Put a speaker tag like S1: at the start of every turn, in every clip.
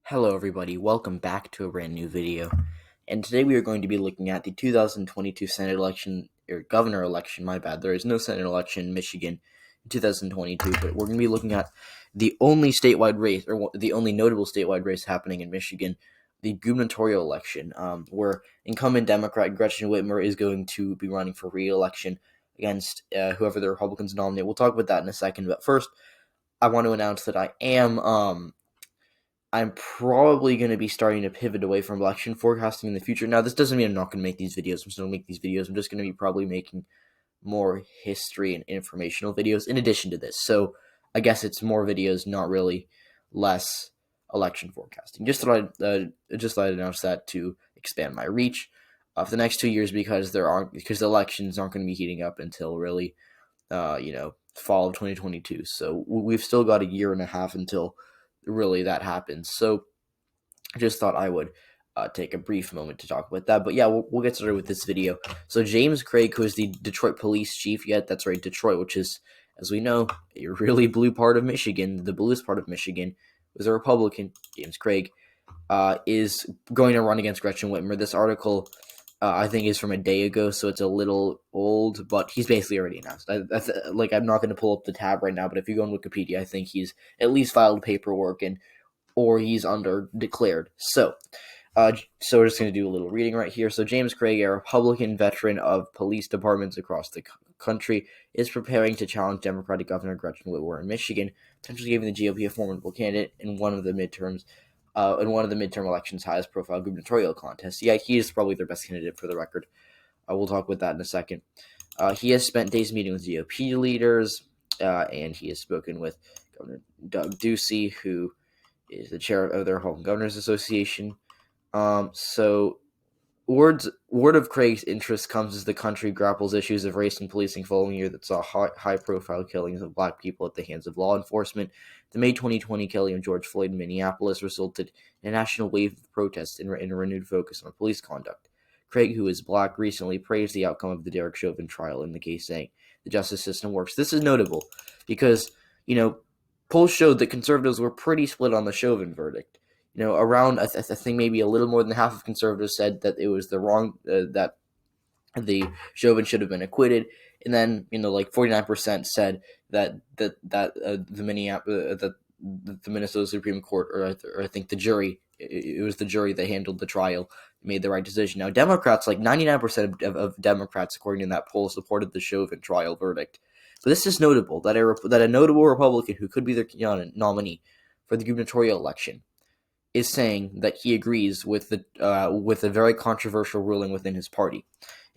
S1: Hello everybody, welcome back to a brand new video. And today we are going to be looking at the 2022 Senate election, or governor election, my bad. There is no Senate election in Michigan in 2022, but we're going to be looking at the only statewide race, or the only notable statewide race happening in Michigan, the gubernatorial election, where incumbent Democrat Gretchen Whitmer is going to be running for re-election against whoever the Republicans nominate. We'll talk about that in a second, but first, I want to announce that I'm probably going to be starting to pivot away from election forecasting in the future. Now, this doesn't mean I'm not going to make these videos. I'm still going to make these videos. I'm just going to be probably making more history and informational videos in addition to this. So I guess it's more videos, not really less election forecasting. Just thought I'd announce that to expand my reach for the next 2 years because the elections aren't going to be heating up until really, fall of 2022. So we've still got a year and a half until really that happens. So I just thought I would take a brief moment to talk about that. But yeah, we'll get started with this video. So James Craig, who is the Detroit police chief, that's right, Detroit, which is, as we know, a really blue part of Michigan, the bluest part of Michigan, was a Republican. James Craig is going to run against Gretchen Whitmer. This article, I think, is from a day ago, so it's a little old, but he's basically already announced. I'm not going to pull up the tab right now, but if you go on Wikipedia, I think he's at least filed paperwork or he's under declared. So we're just going to do a little reading right here. So James Craig, a Republican veteran of police departments across the country, is preparing to challenge Democratic Governor Gretchen Whitmer in Michigan, potentially giving the GOP a formidable candidate in one of the midterm elections' highest profile gubernatorial contests. Yeah, he is probably their best candidate for the record. We'll talk about that in a second. He has spent days meeting with GOP leaders, and he has spoken with Governor Doug Ducey, who is the chair of their Home Governors Association. So word of Craig's interest comes as the country grapples issues of race and policing following a year that saw high-profile killings of black people at the hands of law enforcement. The May 2020 killing of George Floyd in Minneapolis resulted in a national wave of protests and a renewed focus on police conduct. Craig, who is black, recently praised the outcome of the Derek Chauvin trial in the case, saying, "The justice system works." This is notable because, polls showed that conservatives were pretty split on the Chauvin verdict. Around, I think maybe a little more than half of conservatives said that it was that the Chauvin should have been acquitted, and then 49% said that the Minnesota Supreme Court, or I think the jury, it was the jury that handled the trial, made the right decision. Now, Democrats, like 99% of Democrats, according to that poll, supported the Chauvin trial verdict. But this is notable that a notable Republican who could be their nominee for the gubernatorial election is saying that he agrees with a very controversial ruling within his party,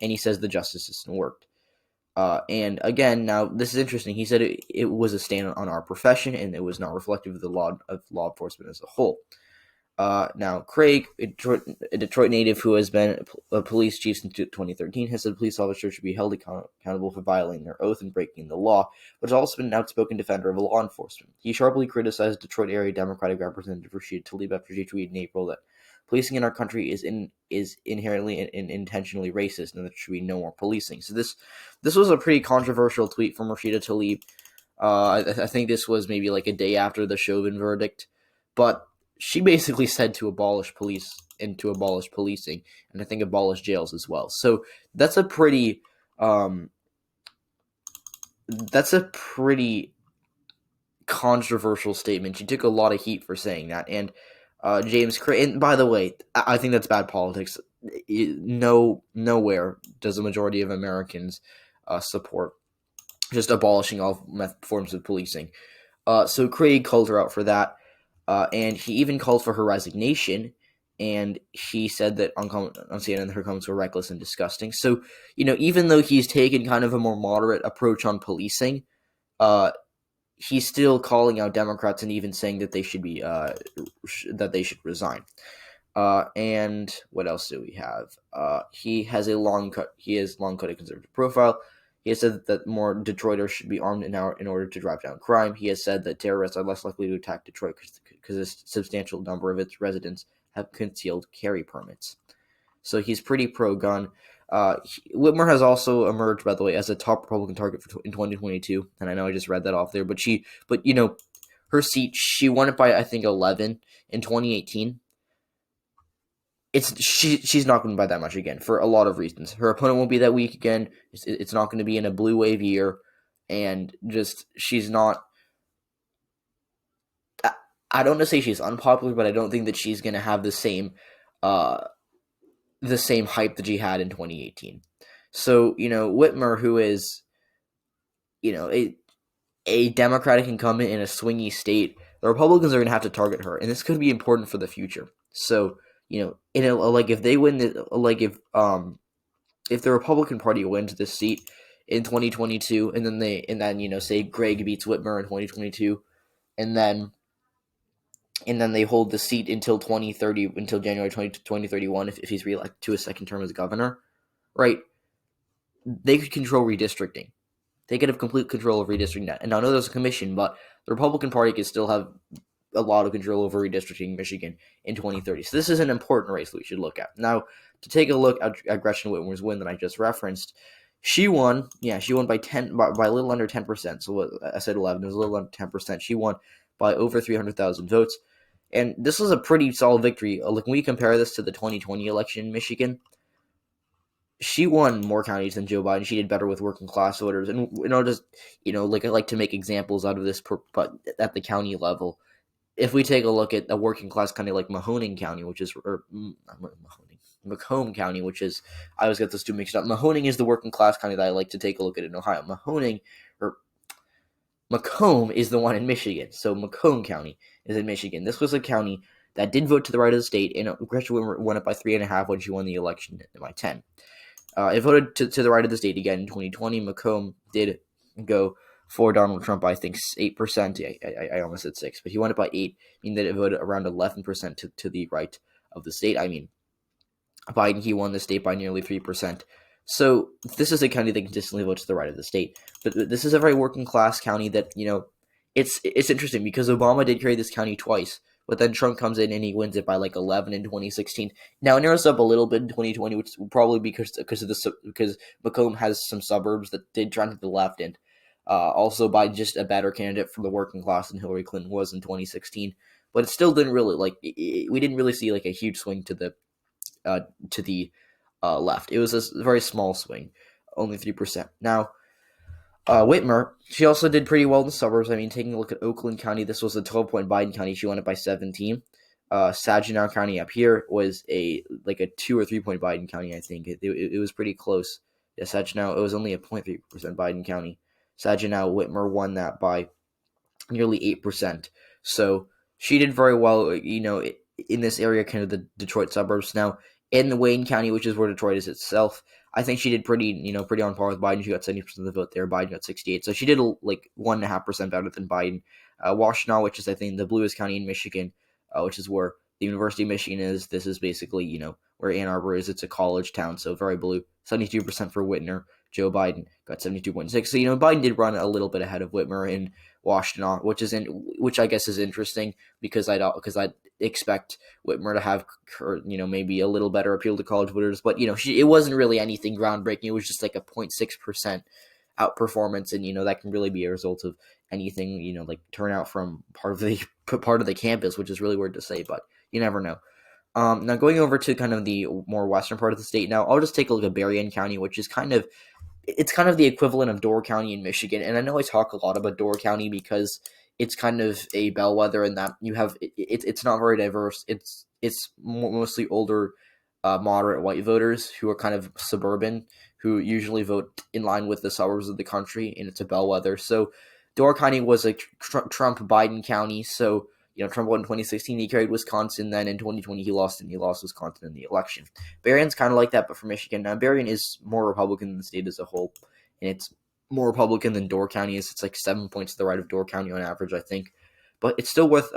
S1: and he says the justice system worked. And again, now this is interesting. He said it was a stand on our profession, and it was not reflective of the law enforcement as a whole. Now, Craig, a Detroit native who has been a police chief since 2013, has said police officers should be held accountable for violating their oath and breaking the law, but has also been an outspoken defender of law enforcement. He sharply criticized Detroit area Democratic Representative Rashida Tlaib after she tweeted in April that policing in our country is inherently and intentionally racist, and there should be no more policing. So this was a pretty controversial tweet from Rashida Tlaib. I think this was maybe like a day after the Chauvin verdict, but she basically said to abolish police and to abolish policing, and I think abolish jails as well. So that's a pretty controversial statement. She took a lot of heat for saying that. And James Craig, and by the way, I think that's bad politics. Nowhere does a majority of Americans support just abolishing all forms of policing. So Craig called her out for that. And he even called for her resignation, and he said that on CNN her comments were reckless and disgusting. So, even though he's taken kind of a more moderate approach on policing, he's still calling out Democrats and even saying that they should be that they should resign. And what else do we have? He has long cut a conservative profile. He has said that more Detroiters should be armed in order to drive down crime. He has said that terrorists are less likely to attack Detroit because a substantial number of its residents have concealed carry permits. So he's pretty pro-gun. Whitmer has also emerged, by the way, as a top Republican target in 2022, and I know I just read that off there, but her seat, she won it by I think 11 in 2018. She's not going to buy that much again for a lot of reasons. Her opponent won't be that weak again. It's not going to be in a blue wave year, and just she's not. I don't want to say she's unpopular, but I don't think that she's going to have the same hype that she had in 2018. So Whitmer, who is a Democratic incumbent in a swingy state, the Republicans are going to have to target her, and this could be important for the future. So if they win if the Republican Party wins this seat in 2022, and then say Gregg beats Whitmer in 2022, and then they hold the seat until 2030, until January 2031, if he's reelected to a second term as governor, right? They could control redistricting. They could have complete control of redistricting. And I know there's a commission, but the Republican Party could still have a lot of control over redistricting Michigan in 2030. So this is an important race that we should look at. Now, to take a look at Gretchen Whitmer's win that I just referenced, she won by a little under 10%. So I said 11, it was a little under 10%. She won by over 300,000 votes. And this was a pretty solid victory. Like, when we compare this to the 2020 election in Michigan, she won more counties than Joe Biden. She did better with working class voters. And just I like to make examples out of this, but at the county level. If we take a look at a working class county like Macomb County, which is Macomb County, which is, I always get those two mixed up. Mahoning is the working class county that I like to take a look at in Ohio. Macomb is the one in Michigan. So Macomb County is in Michigan. This was a county that did vote to the right of the state, and Gretchen Whitmer won it by 3.5 when she won the election by 10. It voted to the right of the state again in 2020. Macomb did go for Donald Trump by, I think, 8%. I almost said 6, but he won it by 8, meaning that it voted around 11% to the right of the state. I mean, Biden, he won the state by nearly 3%. So this is a county that consistently votes to the right of the state. But this is a very working class county that, it's interesting because Obama did carry this county twice. But then Trump comes in and he wins it by like 11 in 2016. Now it narrows up a little bit in 2020, which is probably because Macomb has some suburbs that did trend to the left, and also by just a better candidate from the working class than Hillary Clinton was in 2016. But it still didn't really we didn't really see like a huge swing to the left. It was a very small swing, only 3%. Now, Whitmer, she also did pretty well in the suburbs. I mean, taking a look at Oakland County, this was a 12-point Biden county. She won it by 17. Saginaw County up here was a 2 or 3 point Biden county, I think. It was pretty close. Yeah, Saginaw, it was only a 0.3% Biden county. Saginaw, Whitmer won that by nearly 8%. So she did very well, in this area, kind of the Detroit suburbs. Now, in the Wayne County, which is where Detroit is itself, I think she did pretty on par with Biden. She got 70% of the vote there. Biden got 68%. So she did 1.5% better than Biden. Washtenaw, which is, I think, the bluest county in Michigan, which is where the University of Michigan is. This is basically, where Ann Arbor is. It's a college town, so very blue. 72% for Whitmer. Joe Biden got 72.6%. So, Biden did run a little bit ahead of Whitmer in Washtenaw, which I guess is interesting because I'd expect Whitmer to have, maybe a little better appeal to college voters. But, it wasn't really anything groundbreaking. It was just like a 0.6% outperformance, and, that can really be a result of anything, like turnout from part of the campus, which is really weird to say, but you never know. Now going over to kind of the more western part of the state. Now I'll just take a look at Berrien County, which is kind of the equivalent of Door County in Michigan. And I know I talk a lot about Door County because it's kind of a bellwether in that you have it's not very diverse. It's mostly older, moderate white voters who are kind of suburban, who usually vote in line with the suburbs of the country, and it's a bellwether. So Door County was a Trump-Biden county. So Trump won in 2016. He carried Wisconsin. Then in 2020, he lost Wisconsin in the election. Berrien's kind of like that, but for Michigan. Now, Berrien is more Republican than the state as a whole, and it's more Republican than Door County is. It's like 7 points to the right of Door County on average, I think. But it's still worth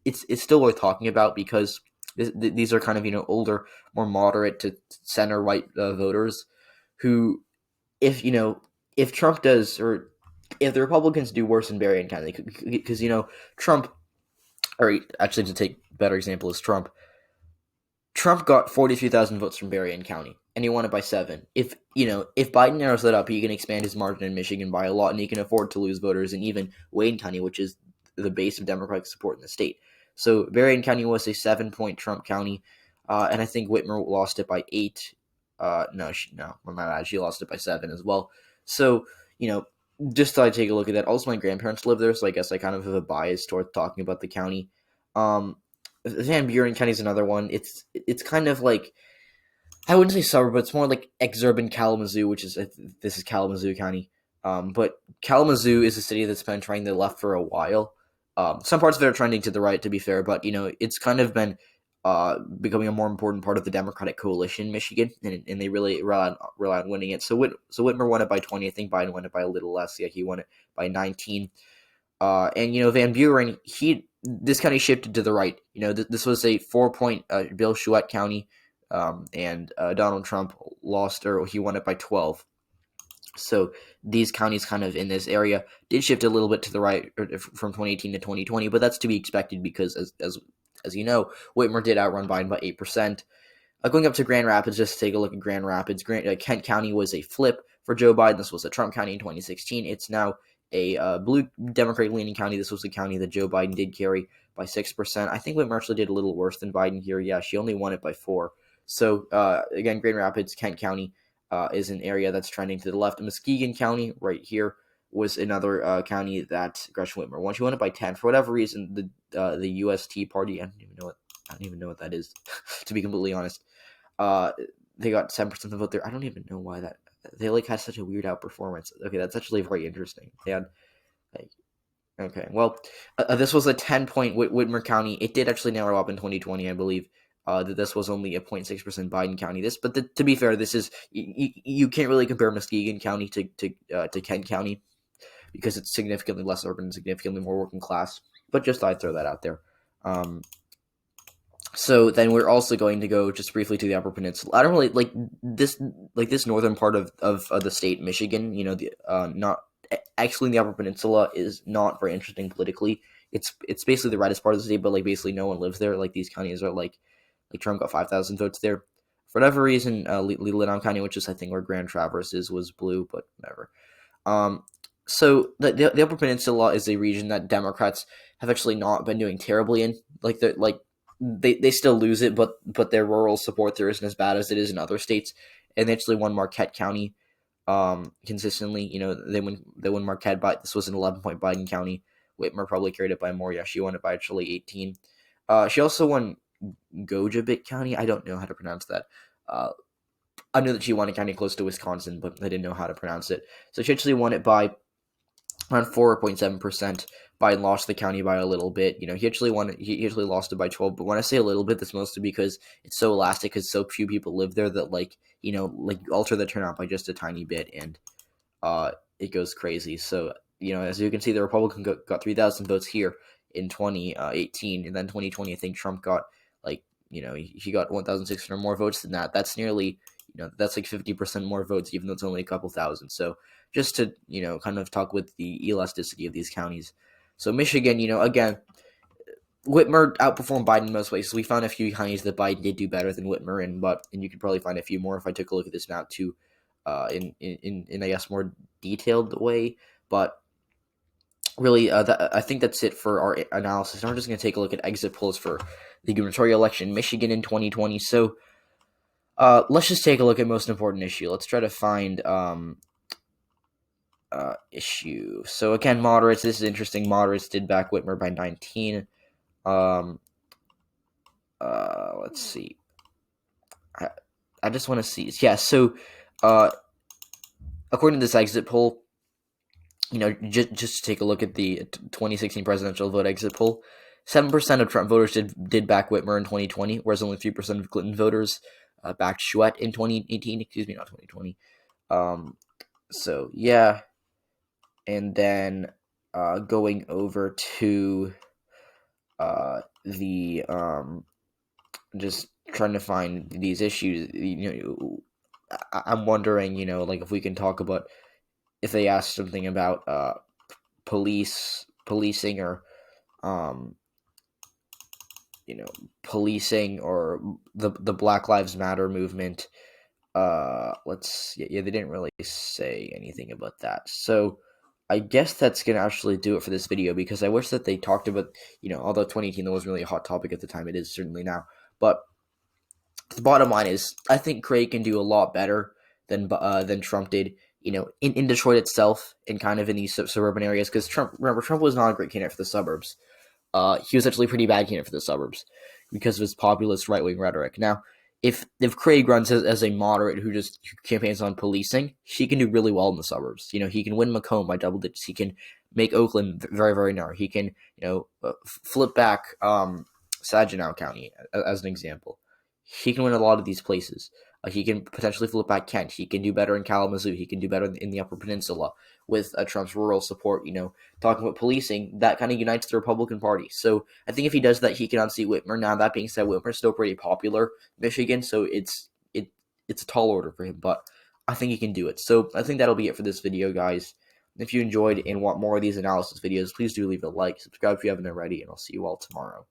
S1: it's still worth talking about because these are kind of older, more moderate to center right voters who, if Trump does, or if the Republicans do worse in Berrien County, because Trump. Or actually, to take a better example is Trump. Trump got 43,000 votes from Berrien County, and he won it by 7. If Biden narrows that up, he can expand his margin in Michigan by a lot, and he can afford to lose voters in even Wayne County, which is the base of Democratic support in the state. So Berrien County was a 7-point Trump county, and I think Whitmer lost it by 8. No, my bad. She lost it by 7 as well. So, just thought I'd take a look at that. Also, my grandparents live there, so I guess I kind of have a bias towards talking about the county. Van Buren County is another one. It's kind of like, I wouldn't say suburb, but it's more like exurban Kalamazoo, this is Kalamazoo County. But Kalamazoo is a city that's been trending to the left for a while. Some parts of it are trending to the right, to be fair, but it's kind of been becoming a more important part of the Democratic coalition in Michigan, and they really rely on winning it. So Whitmer won it by 20. I think Biden won it by a little less. Yeah, he won it by 19. And Van Buren, this county shifted to the right. This was a 4-point Bill Chouette County, and Donald Trump lost, or he won it by 12. So these counties kind of in this area did shift a little bit to the right from 2018 to 2020, but that's to be expected because, as you know, Whitmer did outrun Biden by 8%. Going up to Grand Rapids, just to take a look at Grand Rapids, Kent County was a flip for Joe Biden. This was a Trump county in 2016. It's now a blue Democratic-leaning county. This was a county that Joe Biden did carry by 6%. I think Whitmer actually did a little worse than Biden here. Yeah, she only won it by 4. So, again, Grand Rapids, Kent County is an area that's trending to the left. Muskegon County, right here, was another county that Gretchen Whitmer won. She won it by 10. For whatever reason, the UST party, I don't even know what that is, to be completely honest. They got 7% of the vote there. I don't even know why that. They had such a weird outperformance. Okay, that's actually very interesting. They had okay, well, this was a 10-point Whitmer County. It did actually narrow up in 2020, I believe. That this was only a 0.6% Biden county. To be fair, this is you can't really compare Muskegon County to Kent County because it's significantly less urban and significantly more working class. But just thought I'd throw that out there. So then we're also going to go just briefly to the Upper Peninsula. I don't really like this northern part of the state, Michigan. Not actually the Upper Peninsula is not very interesting politically. It's basically the reddest part of the state, but basically no one lives there. These counties are like Trump got 5,000 votes there. For whatever reason, Leelanau County, which is I think where Grand Traverse is, was blue, but whatever. So the Upper Peninsula is a region that Democrats have actually not been doing terribly in. They still lose it, but their rural support there isn't as bad as it is in other states. And they actually won Marquette County consistently. They won Marquette, but this was an 11-point Biden county. Whitmer probably carried it by more. Yeah, she won it by actually 18. She also won Gojabit County. I don't know how to pronounce that. I knew that she won a county close to Wisconsin, but I didn't know how to pronounce it. So she actually won it by around 4.7%. Biden lost the county by a little bit. He actually won it. He actually lost it by 12. But when I say a little bit, that's mostly because it's so elastic, because so few people live there that alter the turnout by just a tiny bit, and it goes crazy. So as you can see, the Republican got 3,000 votes here in 2018, and then 2020, I think Trump got he got 1,600 more votes than that. That's nearly that's 50% more votes, even though it's only a couple thousand. So just to kind of talk with the elasticity of these counties. So Michigan, again, Whitmer outperformed Biden in most ways. So we found a few counties that Biden did do better than Whitmer in, and you could probably find a few more if I took a look at this map too, in I guess more detailed way. But really, I think that's it for our analysis. And we're just going to take a look at exit polls for the gubernatorial election in Michigan in 2020. So let's just take a look at most important issue. Let's try to find issue. So again, moderates. This is interesting. Moderates did back Whitmer by 19. Let's see. I just want to see. Yeah. So according to this exit poll, just to take a look at the 2016 presidential vote exit poll, 7% of Trump voters did back Whitmer in 2020, whereas only 3% of Clinton voters backed Chouette in 2018. Excuse me, not 2020. So yeah, and then going over to the just trying to find these issues. I'm wondering, if we can talk about if they ask something about policing or policing or the Black Lives Matter movement. They didn't really say anything about that. So I guess that's going to actually do it for this video, because I wish that they talked about, although 2018 wasn't really a hot topic at the time, it is certainly now. But the bottom line is, I think Craig can do a lot better than Trump did, in Detroit itself and kind of in these suburban areas, because Trump was not a great candidate for the suburbs. He was actually a pretty bad candidate for the suburbs because of his populist right-wing rhetoric. Now, if Craig runs as a moderate who just campaigns on policing, he can do really well in the suburbs. He can win Macomb by double digits. He can make Oakland very, very narrow. He can, flip back Saginaw County as an example. He can win a lot of these places. He can potentially flip back Kent. He can do better in Kalamazoo. He can do better in the Upper Peninsula with Trump's rural support. Talking about policing, that kind of unites the Republican Party. So I think if he does that, he can unseat Whitmer. Now, that being said, Whitmer's still pretty popular in Michigan, so it's a tall order for him, but I think he can do it. So I think that'll be it for this video, guys. If you enjoyed and want more of these analysis videos, please do leave a like, subscribe if you haven't already, and I'll see you all tomorrow.